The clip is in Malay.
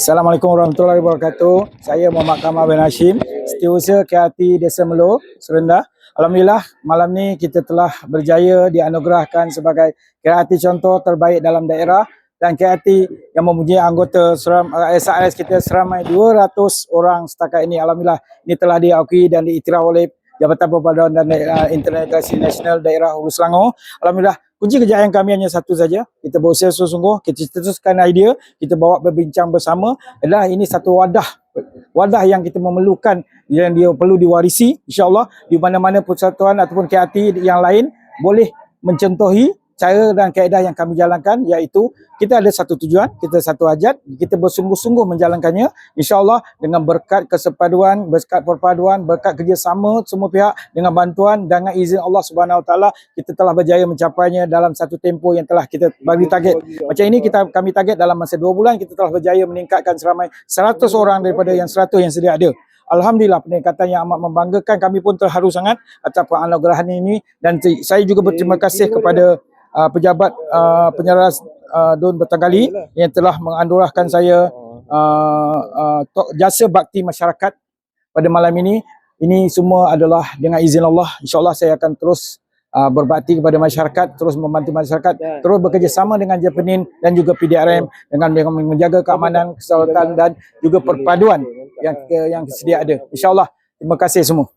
Assalamualaikum warahmatullahi wabarakatuh. Saya Muhammad Kamal bin Hashim, Setiausaha KRT Desa Melo, Serendah. Alhamdulillah, malam ni kita telah berjaya dianugerahkan sebagai KRT contoh terbaik dalam daerah dan KRT yang mempunyai anggota SRS kita seramai 200 orang setakat ini. Alhamdulillah, ini telah diakui dan diiktiraf oleh Jabatan Perpaduan dan Integrasi Nasional Daerah Hulu Selangor. Alhamdulillah, kunci kejayaan kami hanya satu saja. Kita berusaha sungguh-sungguh, kita teruskan idea, kita bawa berbincang bersama. Adalah ini satu wadah yang kita memerlukan, yang dia perlu diwarisi. InsyaAllah di mana-mana persatuan ataupun KRT yang lain boleh mencontohi cara dan kaedah yang kami jalankan, iaitu kita ada satu tujuan, kita satu hajat, kita bersungguh-sungguh menjalankannya. InsyaAllah dengan berkat kesepaduan, berkat perpaduan, berkat kerjasama semua pihak dengan bantuan dengan izin Allah Subhanahu Wa Taala, kita telah berjaya mencapainya dalam satu tempoh yang telah kita bagi target. Macam ini kami target dalam masa 2 bulan kita telah berjaya meningkatkan seramai 100 orang daripada yang 100 yang sedia ada. Alhamdulillah, peningkatan yang amat membanggakan. Kami pun terharu sangat atas penganugerahan ini, dan saya juga berterima kasih kepada pejabat penyeras Dun Betanggali yang telah menganugerahkan saya jasa bakti masyarakat pada malam ini. Ini semua adalah dengan izin Allah. InsyaAllah saya akan terus berbakti kepada masyarakat, terus membantu masyarakat, terus bekerjasama dengan Japanin dan juga PDRM dengan menjaga keamanan, keselamatan dan juga perpaduan yang sedia ada. InsyaAllah. Terima kasih semua.